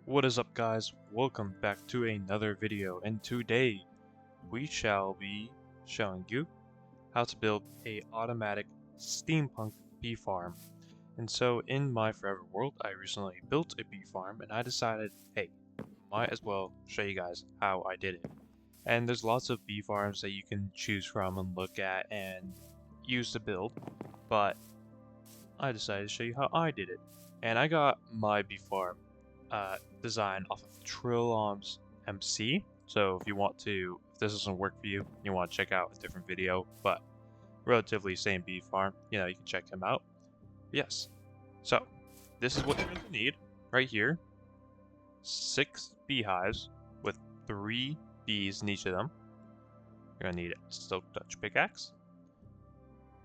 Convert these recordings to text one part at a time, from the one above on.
What is up, guys? Welcome back to another video, and today we shall be showing you how to build a automatic steampunk bee farm. And so in my forever world, I recently built a bee farm and I decided, hey, might as well show you guys how I did it. And there's lots of bee farms that you can choose from and look at and use to build, but I decided to show you how I did it. And I got my bee farm design off of Triloms MC. So if this doesn't work for you, you want to check out a different video, but relatively same bee farm, you can check him out. Yes. So this is what you're going to need right here. 6 beehives with 3 bees in each of them. You're going to need a silk touch pickaxe,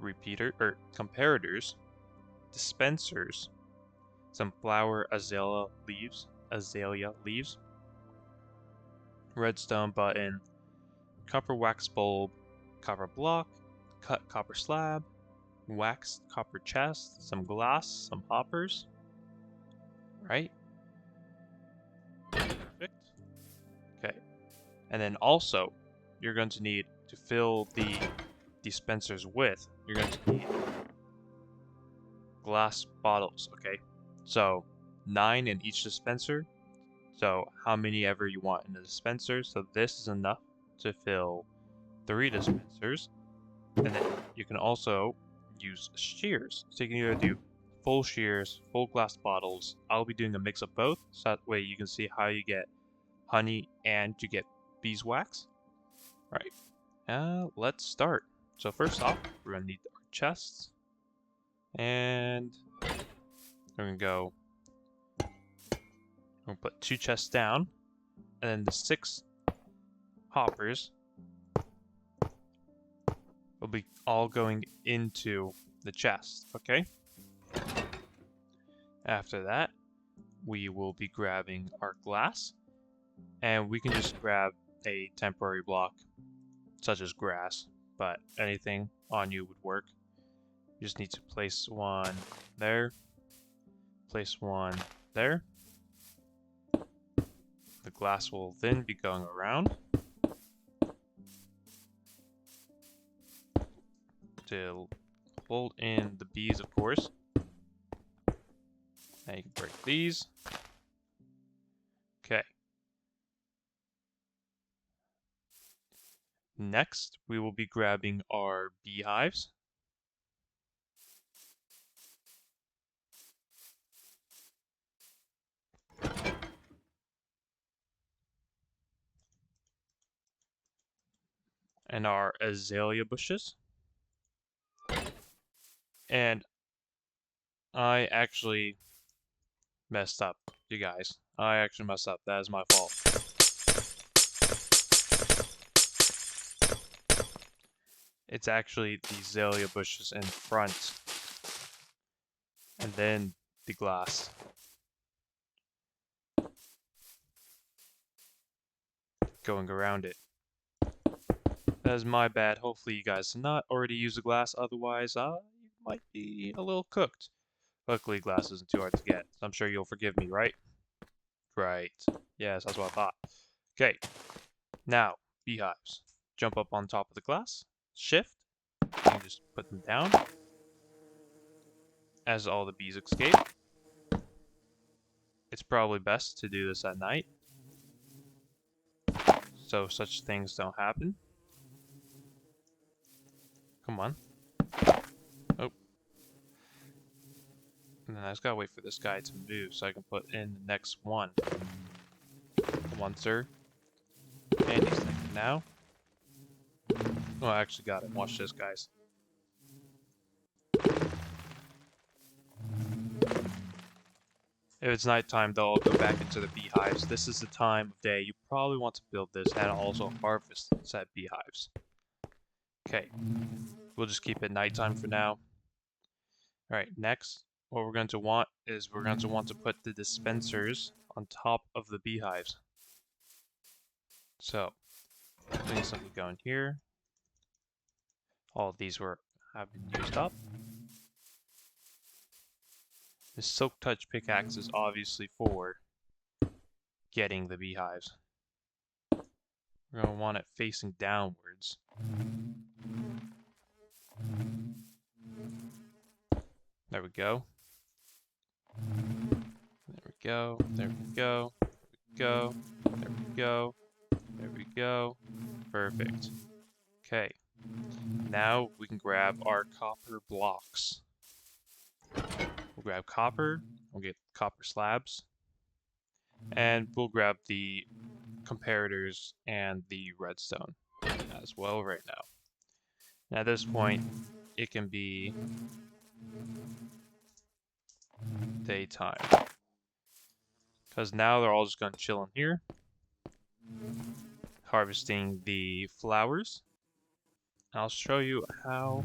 comparators, dispensers, some flower azalea leaves, redstone button, copper wax bulb, copper block, cut copper slab, waxed copper chest, some glass, some hoppers. Right? Perfect. Okay. And then also, you're going to need to fill the dispensers with, you're going to need glass bottles, okay? So 9 in each dispenser. So how many ever you want in the dispenser. So this is enough to fill 3 dispensers. And then you can also use shears. So you can either do full shears, full glass bottles. I'll be doing a mix of both, so that way you can see how you get honey and you get beeswax. Right. Let's start. So first off, we're gonna need our chests. And we're gonna go. We'll put 2 chests down, and then the 6 hoppers will be all going into the chest, okay? After that, we will be grabbing our glass, and we can just grab a temporary block, such as grass, but anything on you would work. You just need to place one there, place one there. The glass will then be going around to hold in the bees, of course. Now you can break these. Okay. Next, we will be grabbing our beehives. And our azalea bushes. And I actually messed up, you guys. I actually messed up. That is my fault. It's actually the azalea bushes in front. And then the glass. Going around it. That is my bad. Hopefully you guys did not already use the glass, otherwise you might be a little cooked. Luckily glass isn't too hard to get, so I'm sure you'll forgive me, right? Right. Yes, that's what I thought. Okay. Now, beehives. Jump up on top of the glass, shift, and just put them down as all the bees escape. It's probably best to do this at night, so such things don't happen. Come on. Oh. And then I just gotta wait for this guy to move so I can put in the next one. Come on, sir. And he's thinking now. Oh, I actually got it. Watch this, guys. If it's nighttime, though, I'll go back into the beehives. This is the time of day you probably want to build this and also harvest said beehives. Okay, we'll just keep it nighttime for now. Alright, next, what we're going to want is we're going to want to put the dispensers on top of the beehives. So, putting something going here. All of these have been used up. The silk touch pickaxe is obviously for getting the beehives. We're going to want it facing downwards. There we go. There we go. There we go. There we go. There we go. Perfect. Okay. Now we can grab our copper blocks. We'll grab copper. We'll get copper slabs. And we'll grab the comparators and the redstone as well right now. And at this point, it can be daytime. Because now they're all just going to chill in here, harvesting the flowers. I'll show you how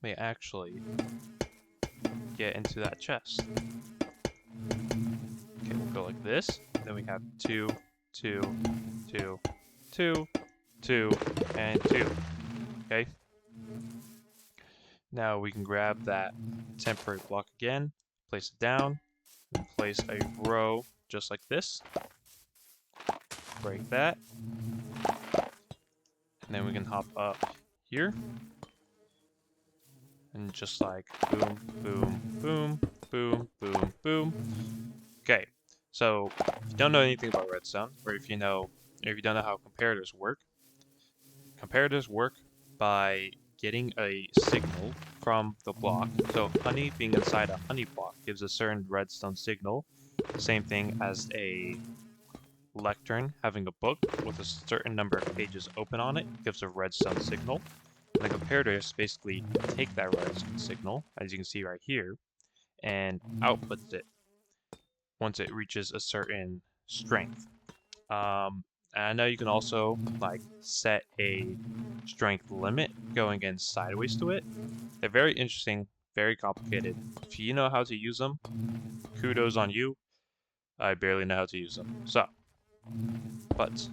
they actually get into that chest. Okay, we'll go like this. Then we have 2, 2, 2, 2, 2, and 2. Okay. Now we can grab that temporary block again, place it down, and place a row just like this. Break that. And then we can hop up here. And just like boom, boom, boom, boom, boom, boom. Okay, so if you don't know anything about redstone, or if you don't know how comparators work by getting a signal from the block. So honey being inside a honey block gives a certain redstone signal. Same thing as a lectern having a book with a certain number of pages open on it gives a redstone signal. And the comparators basically take that redstone signal, as you can see right here, and outputs it once it reaches a certain strength. And I know you can also like set a strength limit going in sideways to it. They're very interesting, very complicated. If you know how to use them, kudos on you. I barely know how to use them. So, but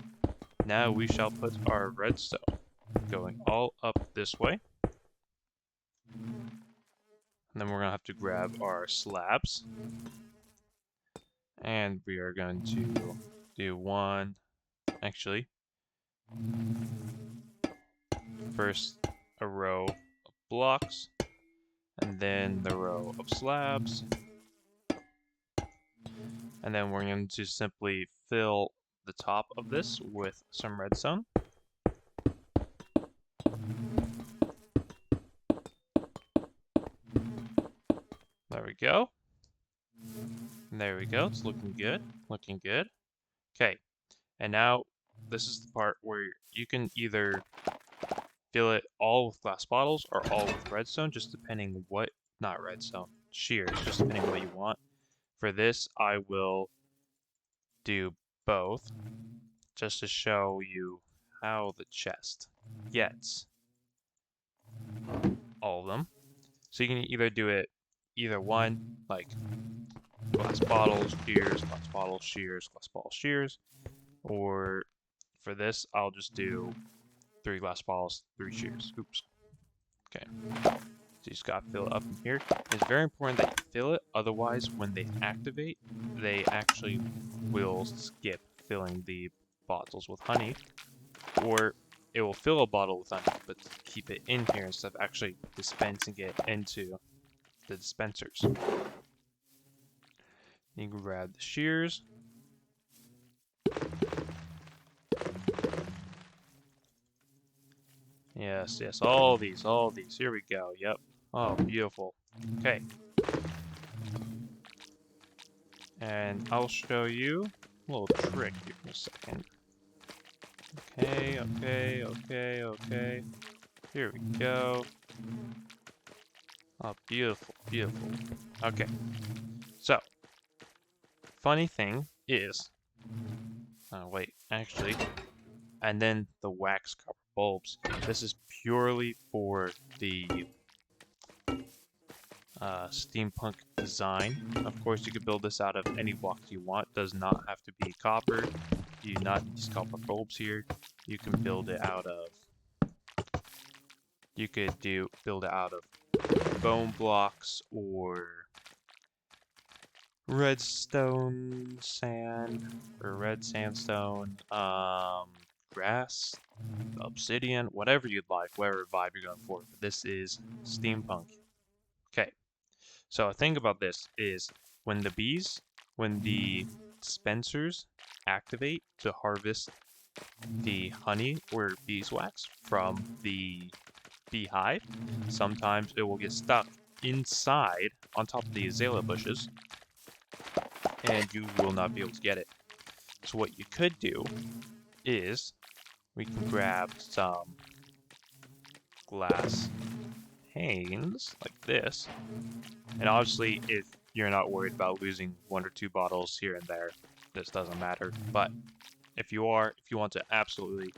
now we shall put our redstone going all up this way. And then we're gonna have to grab our slabs. And we are going to do one, actually, first a row of blocks, and then the row of slabs. And then we're going to simply fill the top of this with some redstone. There we go. There we go. It's looking good. Looking good. Okay. And now this is the part where you can either fill it all with glass bottles or all with redstone, just depending what, not redstone, shears, just depending what you want. For this, I will do both, just to show you how the chest gets all of them. So you can either do it either one, like glass bottles, shears, glass bottles, shears, glass bottles, shears, or for this, I'll just do 3 glass bottles, 3 shears. Oops. Okay. So you just gotta fill it up in here. It's very important that you fill it, otherwise when they activate, they actually will skip filling the bottles with honey, or it will fill a bottle with honey, but keep it in here instead of actually dispensing it into the dispensers. You can grab the shears. Yes, yes, all these. Here we go. Yep. Oh, beautiful. Okay. And I'll show you a little trick here in a second. Okay. Here we go. Oh, beautiful, beautiful. Okay. So, funny thing is... Oh, wait, actually... And then the wax cover bulbs. This is purely for the steampunk design. Of course, you could build this out of any block you want. Does not have to be copper. You do not use copper bulbs here. You can build it out of... You could build it out of bone blocks or redstone sand or red sandstone, grass, obsidian, whatever you'd like, whatever vibe you're going for. But this is steampunk. Okay, so a thing about this is when the dispensers activate to harvest the honey or beeswax from the beehive, sometimes it will get stuck inside on top of the azalea bushes, and you will not be able to get it. So what you could do is we can grab some glass panes like this, and obviously if you're not worried about losing 1 or 2 bottles here and there, this doesn't matter. But if you want to absolutely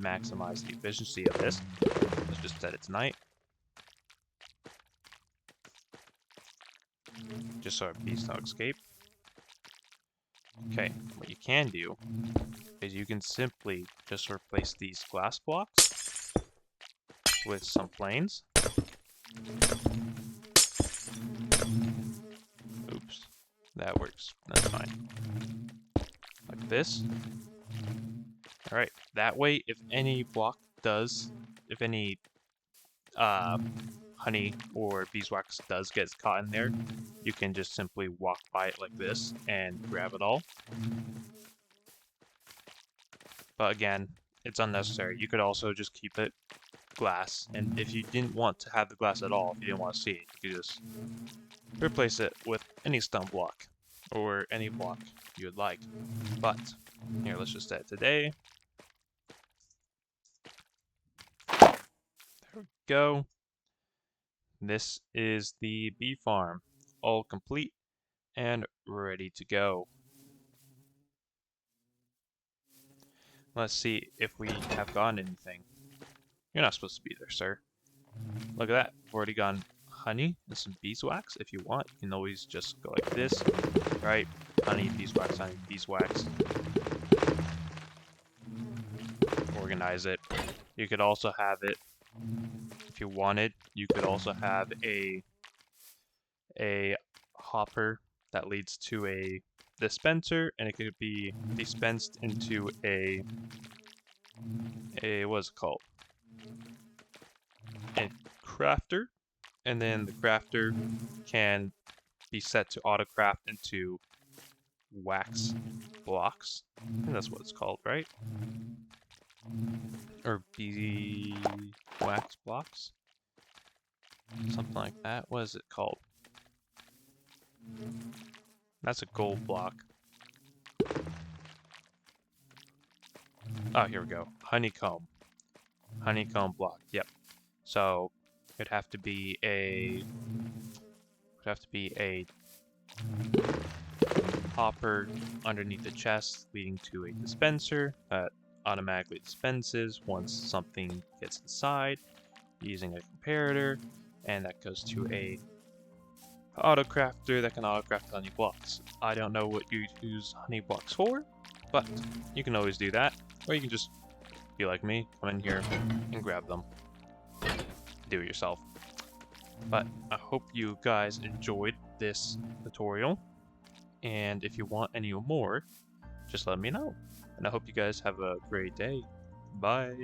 maximize the efficiency of this, let's just set it to night. Just so our bees don't escape. Okay, what you can do is you can simply just replace these glass blocks with some planes. Oops, that works. That's fine. Like this. Alright, that way if any honey or beeswax does get caught in there, you can just simply walk by it like this and grab it all. But again, it's unnecessary. You could also just keep it glass, and if you didn't want to have the glass at all, if you didn't want to see it, you could just replace it with any stone block or any block you would like. But here, let's just set it today. There we go. This is the bee farm, all complete and ready to go. Let's see if we have gotten anything. You're not supposed to be there, sir. Look at that. We've already gotten honey and some beeswax. If you want, you can always just go like this. Right? Honey, beeswax, honey, beeswax. Organize it. You could also have it, if you wanted, you could also have a hopper that leads to a dispenser, and it could be dispensed into a what's it called? A crafter, and then the crafter can be set to auto craft into wax blocks. I think that's what it's called, right? Or wax blocks? Something like that. What is it called? That's a gold block. Oh, here we go. Honeycomb. Honeycomb block. Yep. So it'd have to be a hopper underneath the chest leading to a dispenser that automatically dispenses once something gets inside using a comparator, and that goes to a auto crafter that can auto craft honey blocks. I don't know what you use honey blocks for, but you can always do that, or you can just be like me, come in here and grab them. Do it yourself. But I hope you guys enjoyed this tutorial, and if you want any more, just let me know. And I hope you guys have a great day. Bye.